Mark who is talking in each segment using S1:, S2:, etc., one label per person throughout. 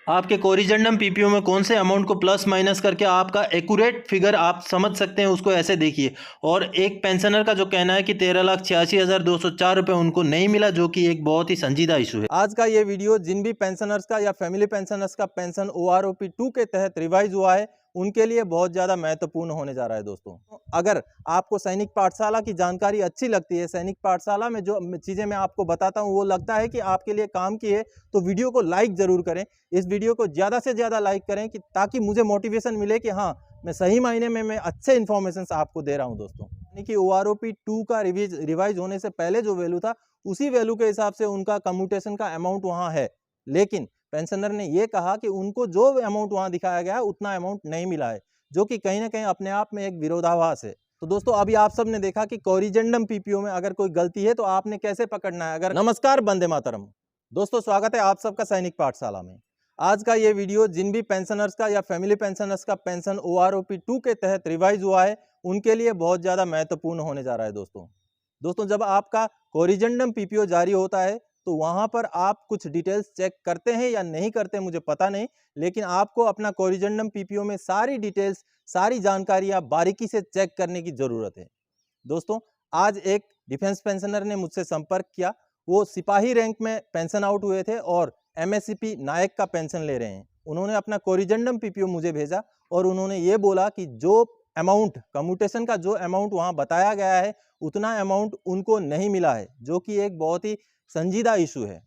S1: आपके corrigendum PPO में कौन से अमाउंट को प्लस माइनस करके आपका एक्यूरेट फिगर आप समझ सकते हैं, उसको ऐसे देखिए। और एक पेंशनर का जो कहना है कि 13,86,204 रुपये उनको नहीं मिला, जो कि एक बहुत ही संजीदा इशू है।
S2: आज का ये वीडियो जिन भी पेंशनर्स का या फैमिली पेंशनर्स का पेंशन OROP 2 के तहत रिवाइज हुआ है उनके लिए बहुत ज़्यादा महत्वपूर्ण होने जा रहा है दोस्तों। अगर आपको सैनिक पाठशाला की जानकारी अच्छी लगती है, सैनिक पाठशाला में जो चीज़ें मैं आपको बताता हूँ वो लगता है कि आपके लिए काम की है, तो वीडियो को लाइक ज़रूर करें। इस वीडियो को ज़्यादा से ज़्यादा लाइक करें कि ताकि मुझे मोटिवेशन मिले कि हाँ, मैं सही मायने में मैं अच्छे इन्फॉर्मेशन आपको दे रहा हूँ दोस्तों। यानी कि OROP 2 का रिवाइज होने से पहले जो वैल्यू था उसी वैल्यू के हिसाब से उनका कम्यूटेशन का अमाउंट वहाँ है, लेकिन पेंशनर ने ये कहा कि उनको जो अमाउंट वहाँ दिखाया गया है उतना अमाउंट नहीं मिला है, जो कि कहीं ना कहीं अपने आप में एक विरोधाभास है। तो दोस्तों अभी आप सब ने देखा कि कोरिजेंडम पीपीओ में अगर कोई गलती है तो आपने कैसे पकड़ना है। अगर नमस्कार, वंदे मातरम दोस्तों, स्वागत है आप सबका सैनिक पाठशाला में। आज का ये वीडियो जिन भी पेंशनर्स का या फैमिली पेंशनर्स का पेंशन OROP 2 के तहत रिवाइज हुआ है उनके लिए बहुत ज़्यादा महत्वपूर्ण होने जा रहा है दोस्तों जब आपका कोरिजेंडम पीपीओ जारी होता है तो वहां पर आप कुछ डिटेल्स चेक करते हैं या नहीं करते मुझे पता नहीं, लेकिन आपको अपना कोरिजेंडम पीपीओ में सारी डिटेल्स, सारी जानकारियां बारीकी से चेक करने की जरूरत है दोस्तों। आज एक डिफेंस पेंशनर ने मुझसे संपर्क किया। वो सिपाही रैंक में पेंशन आउट हुए थे और MSCP नायक का पेंशन ले रहे हैं। उन्होंने अपना कोरिजेंडम पीपीओ मुझे भेजा और उन्होंने ये बोला कि जो अमाउंट कम्यूटेशन का जो अमाउंट वहाँ बताया गया है उतना अमाउंट उनको नहीं मिला है, जो कि एक बहुत ही संजीदा इशू है।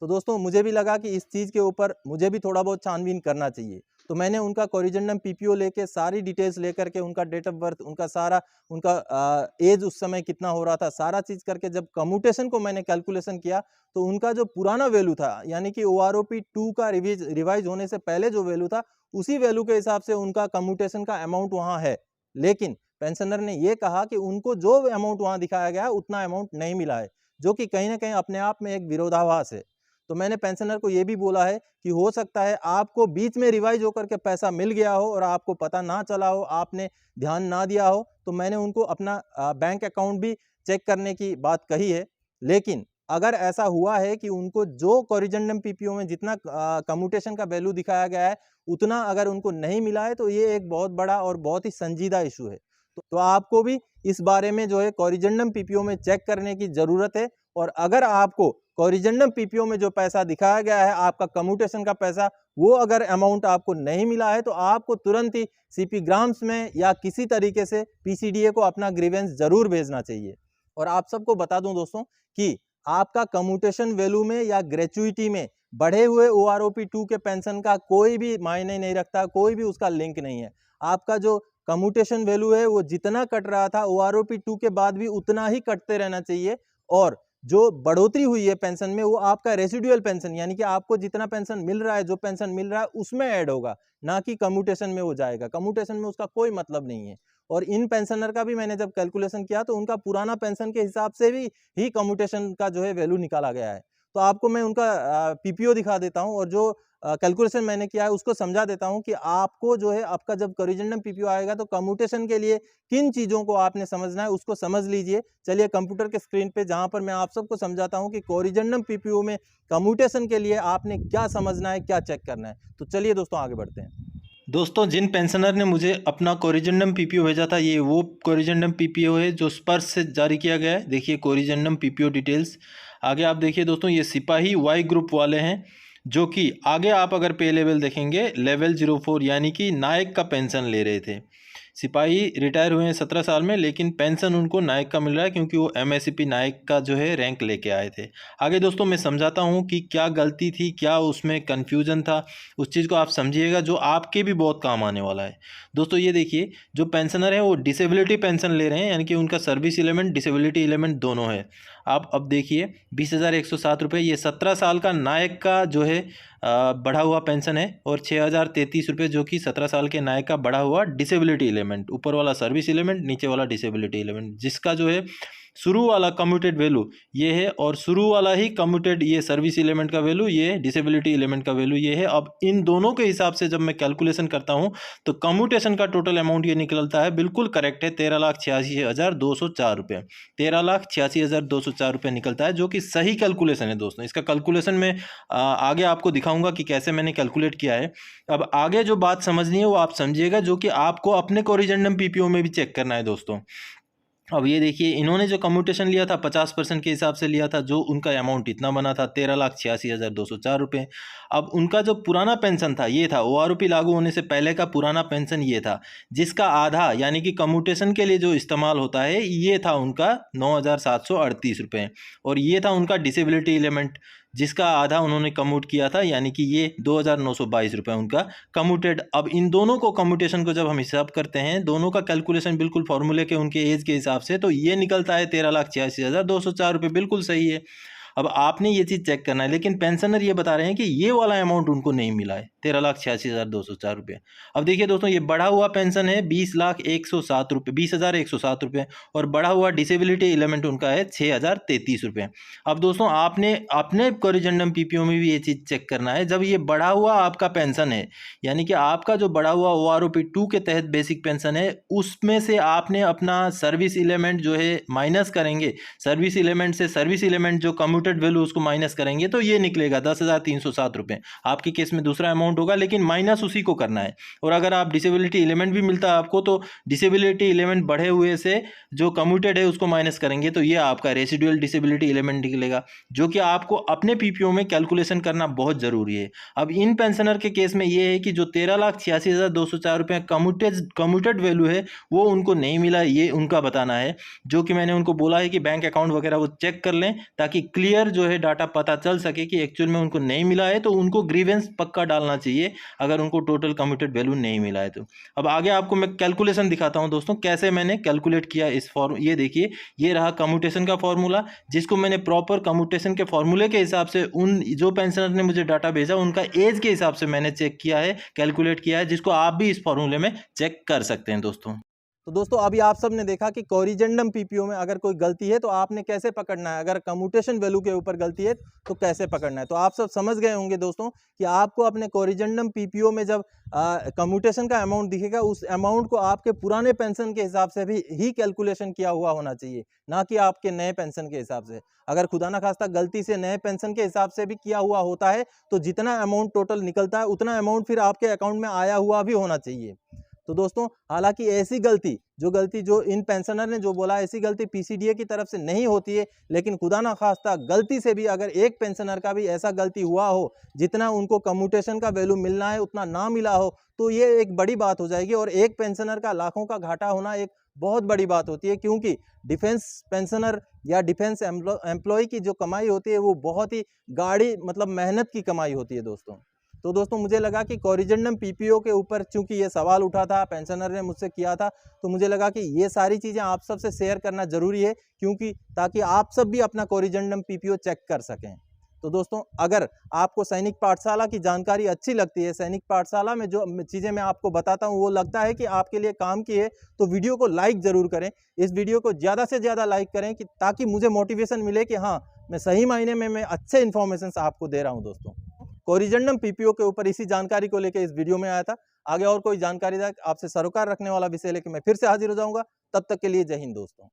S2: तो दोस्तों मुझे भी लगा कि इस चीज़ के ऊपर मुझे भी थोड़ा बहुत छानबीन करना चाहिए। तो मैंने उनका कोरिजेंडम पीपीओ लेके सारी डिटेल्स लेकर के उनका डेट ऑफ बर्थ, उनका सारा उनका एज उस समय कितना हो रहा था, सारा चीज़ करके जब कम्यूटेशन को मैंने कैलकुलेशन किया तो उनका जो पुराना वैल्यू था यानी कि OROP 2 का रिवाइज होने से पहले जो वैल्यू था उसी वैल्यू के हिसाब से उनका कम्यूटेशन का अमाउंट वहाँ है, लेकिन पेंशनर ने ये कहा कि उनको जो अमाउंट वहाँ दिखाया गया है उतना अमाउंट नहीं मिला है, जो कि कहीं ना कहीं अपने आप में एक विरोधाभास है। तो मैंने पेंशनर को ये भी बोला है कि हो सकता है आपको बीच में रिवाइज होकर के पैसा मिल गया हो और आपको पता ना चला हो, आपने ध्यान ना दिया हो। तो मैंने उनको अपना बैंक अकाउंट भी चेक करने की बात कही है, लेकिन अगर ऐसा हुआ है कि उनको जो कोरिजेंडम पीपीओ में जितना कम्यूटेशन का वैल्यू दिखाया गया है उतना अगर उनको नहीं मिला है तो ये एक बहुत बड़ा और बहुत ही संजीदा इशू है। तो आपको भी इस बारे में जो है कोरिजेंडम पीपीओ में चेक करने की जरूरत है। और अगर आपको कोरिजेंडम पीपीओ में जो पैसा दिखाया गया है आपका कम्यूटेशन का पैसा, वो अगर अमाउंट आपको नहीं मिला है तो आपको तुरंत ही CP ग्राम्स में या किसी तरीके से PCDA को अपना ग्रीवेंस जरूर भेजना चाहिए। और आप सबको बता दूं दोस्तों कि आपका कम्यूटेशन वैल्यू में या ग्रेचुइटी में बढ़े हुए OROP 2 के पेंशन का कोई भी मायने नहीं रखता, कोई भी उसका लिंक नहीं है। आपका जो कम्यूटेशन वैल्यू है वो जितना कट रहा था OROP 2 के बाद भी उतना ही कटते रहना चाहिए, और जो बढ़ोतरी हुई है पेंशन में वो आपका रेसिडुअल पेंशन यानी कि आपको जितना पेंशन मिल रहा है, जो पेंशन मिल रहा है उसमें ऐड होगा, ना कि कम्यूटेशन में वो जाएगा। कम्यूटेशन में उसका कोई मतलब नहीं है। और इन पेंशनर का भी मैंने जब कैलकुलेशन किया तो उनका पुराना पेंशन के हिसाब से भी ही कम्यूटेशन का जो है वैल्यू निकाला गया है। तो आपको मैं उनका PPO दिखा देता हूँ और जो कैलकुलेशन मैंने किया है उसको समझा देता हूँ कि आपको जो है आपका जब कोरिजेंडम पीपीओ आएगा तो कम्यूटेशन के लिए किन चीज़ों को आपने समझना है उसको समझ लीजिए। चलिए कंप्यूटर के स्क्रीन पे जहाँ पर मैं आप सबको समझाता हूँ कि कोरिजेंडम पीपीओ में कम्यूटेशन के लिए आपने क्या समझना है, क्या चेक करना है। तो चलिए दोस्तों आगे बढ़ते हैं।
S1: दोस्तों जिन पेंशनर ने मुझे अपना कोरिजेंडम पीपीओ भेजा था, ये वो कोरिजेंडम पीपीओ है जो स्पर्श से जारी किया गया है। देखिए कोरिजेंडम पीपीओ डिटेल्स आगे आप देखिए दोस्तों, ये सिपाही Y ग्रुप वाले हैं, जो कि आगे आप अगर पे लेवल देखेंगे लेवल 04 यानी कि नायक का पेंशन ले रहे थे। सिपाही रिटायर हुए हैं 17 साल में, लेकिन पेंशन उनको नायक का मिल रहा है क्योंकि वो MSCP नायक का जो है रैंक लेके आए थे। आगे दोस्तों मैं समझाता हूँ कि क्या गलती थी, क्या उसमें कन्फ्यूज़न था, उस चीज़ को आप समझिएगा जो आपके भी बहुत काम आने वाला है। दोस्तों ये देखिए जो पेंशनर है वो डिसेबिलिटी पेंशन ले रहे हैं, यानी कि उनका सर्विस एलिमेंट डिसेबिलिटी एलिमेंट दोनों है। आप अब देखिए 20,107 रुपये ये 17 साल का नायक का जो है बढ़ा हुआ पेंशन है, और 6,033 रुपये जो कि 17 साल के नायक का बढ़ा हुआ डिसेबिलिटी एलिमेंट, ऊपर वाला सर्विस एलिमेंट नीचे वाला डिसेबिलिटी एलिमेंट, जिसका जो है शुरू वाला कम्यूटेड वैल्यू ये है और शुरू वाला ही कम्यूटेड ये सर्विस एलिमेंट का वैल्यू, ये डिसेबिलिटी एलिमेंट का वैल्यू ये है। अब इन दोनों के हिसाब से जब मैं कैलकुलेशन करता हूँ तो कम्यूटेशन का टोटल अमाउंट ये निकलता है, बिल्कुल करेक्ट है, 13,86,204 रुपये। 13,86,204 रुपये निकलता है, जो कि सही कैलकुलेशन है दोस्तों। इसका कैलकुलेशन में आगे आपको दिखाऊंगा कि कैसे मैंने कैलकुलेट किया है। अब आगे जो बात समझनी है वो आप समझिएगा, जो कि आपको अपने कोरिजेंडम पीपीओ में भी चेक करना है दोस्तों। अब ये देखिए, इन्होंने जो कम्यूटेशन लिया था 50% के हिसाब से लिया था, जो उनका अमाउंट इतना बना था 13,86,204 रुपये। अब उनका जो पुराना पेंशन था ये था, ओआरओपी लागू होने से पहले का पुराना पेंशन ये था, जिसका आधा यानी कि कम्यूटेशन के लिए जो इस्तेमाल होता है ये था उनका 9,738 रुपये। और ये था उनका डिसेबिलिटी एलिमेंट, जिसका आधा उन्होंने कम्यूट किया था, यानी कि ये 2,922 रुपये उनका कम्यूटेड। अब इन दोनों को कम्यूटेशन को जब हम हिसाब करते हैं, दोनों का कैलकुलेशन बिल्कुल फॉर्मूले के उनके एज के हिसाब से, तो ये निकलता है 13,86,204 रुपये, बिल्कुल सही है। अब आपने ये चीज़ चेक करना है, लेकिन पेंशनर ये बता रहे हैं कि ये वाला अमाउंट उनको नहीं मिला है, 13,86,204 रुपये। अब देखिए दोस्तों, ये बढ़ा हुआ पेंशन है 20,107 रुपये, 20,107 रुपये, और बढ़ा हुआ डिसेबिलिटी एलिमेंट उनका है 6,033 रुपये। अब दोस्तों, आपने अपने कोरिजेंडम पीपीओ में भी ये चीज़ चेक करना है। जब ये बढ़ा हुआ आपका पेंशन है, यानी कि आपका जो बढ़ा हुआ ओआरओपी 2 के तहत बेसिक पेंशन है, उसमें से आपने अपना सर्विस एलिमेंट जो है माइनस करेंगे, सर्विस एलिमेंट से सर्विस एलिमेंट जो कम्यूटेड वैल्यू उसको माइनस करेंगे, तो ये निकलेगा 10,307 रुपये। आपके केस में दूसरा अमाउंट होगा, लेकिन माइनस उसी को करना है। और अगर आप डिसेबिलिटी एलिमेंट भी मिलता है आपको, तो डिसेबिलिटी एलिमेंट बढ़े हुए से जो कम्यूटेड है उसको माइनस करेंगे, तो ये आपका रेसिडुअल डिसेबिलिटी एलिमेंट निकलेगा, जो कि आपको अपने पीपीओ में कैलकुलेशन करना बहुत ज़रूरी है। अब इन पेंशनर के केस में ये है कि जो 13,86,204 रुपये कम्यूटेड वैल्यू है वो उनको नहीं मिला, ये उनका बताना है। जो कि मैंने उनको बोला है कि बैंक अकाउंट वगैरह वो चेक कर लें, ताकि क्लियर जो है डाटा पता चल सके कि एक्चुअल में उनको नहीं मिला है, तो उनको ग्रीवेंस पक्का डालना चाहिए अगर उनको टोटल कम्यूटेड वैल्यू नहीं मिला है तो। अब आगे आपको मैं कैलकुलेशन दिखाता हूं दोस्तों, कैसे मैंने कैलकुलेट किया इस फॉर्म। ये देखिए, ये रहा कम्यूटेशन का फॉर्मूला, जिसको मैंने प्रॉपर कम्यूटेशन के फॉर्मूले के हिसाब से उन जो पेंशनर ने मुझे डाटा भेजा उनका एज के हिसाब से मैंने चेक किया है, कैलकुलेट किया है, जिसको आप भी इस फॉर्मूले में चेक कर सकते हैं दोस्तों।
S2: तो दोस्तों, अभी आप सब ने देखा कि कोरिजेंडम पीपीओ में अगर कोई गलती है तो आपने कैसे पकड़ना है, अगर कम्यूटेशन वैल्यू के ऊपर गलती है तो कैसे पकड़ना है। तो आप सब समझ गए होंगे दोस्तों कि आपको अपने कोरिजेंडम पीपीओ में जब कम्यूटेशन का अमाउंट दिखेगा, उस अमाउंट को आपके पुराने पेंशन के हिसाब से भी ही कैलकुलेशन किया हुआ होना चाहिए, ना कि आपके नए पेंशन के हिसाब से। अगर खुदा ना खास्ता गलती से नए पेंशन के हिसाब से भी किया हुआ होता है, तो जितना अमाउंट टोटल निकलता है उतना अमाउंट फिर आपके अकाउंट में आया हुआ भी होना चाहिए। तो दोस्तों, हालांकि ऐसी गलती जो इन पेंशनर ने जो बोला, ऐसी गलती पीसीडीए की तरफ से नहीं होती है, लेकिन खुदा ना खास्ता गलती से भी अगर एक पेंशनर का भी ऐसा गलती हुआ हो, जितना उनको कम्यूटेशन का वैल्यू मिलना है उतना ना मिला हो, तो ये एक बड़ी बात हो जाएगी। और एक पेंशनर का लाखों का घाटा होना एक बहुत बड़ी बात होती है, क्योंकि डिफेंस पेंशनर या डिफेंस एम्प्लॉय की जो कमाई होती है वो बहुत ही गाढ़ी मतलब मेहनत की कमाई होती है दोस्तों। तो दोस्तों, मुझे लगा कि कोरिजेंडम पीपीओ के ऊपर चूंकि ये सवाल उठा था, पेंशनर ने मुझसे किया था, तो मुझे लगा कि ये सारी चीज़ें आप सब से शेयर करना ज़रूरी है, क्योंकि ताकि आप सब भी अपना कोरिजेंडम पीपीओ चेक कर सकें। तो दोस्तों, अगर आपको सैनिक पाठशाला की जानकारी अच्छी लगती है, सैनिक पाठशाला में जो चीज़ें मैं आपको बताता हूँ वो लगता है कि आपके लिए काम की है, तो वीडियो को लाइक ज़रूर करें। इस वीडियो को ज़्यादा से ज़्यादा लाइक करें, कि ताकि मुझे मोटिवेशन मिले कि हाँ, मैं सही मायने में मैं अच्छे इन्फॉर्मेशन आपको दे रहा हूँ दोस्तों। कोरिजेंडम पीपीओ के ऊपर इसी जानकारी को लेकर इस वीडियो में आया था। आगे और कोई जानकारी आपसे सरोकार रखने वाला विषय लेकर मैं फिर से हाजिर हो जाऊंगा। तब तक के लिए जय हिंद दोस्तों।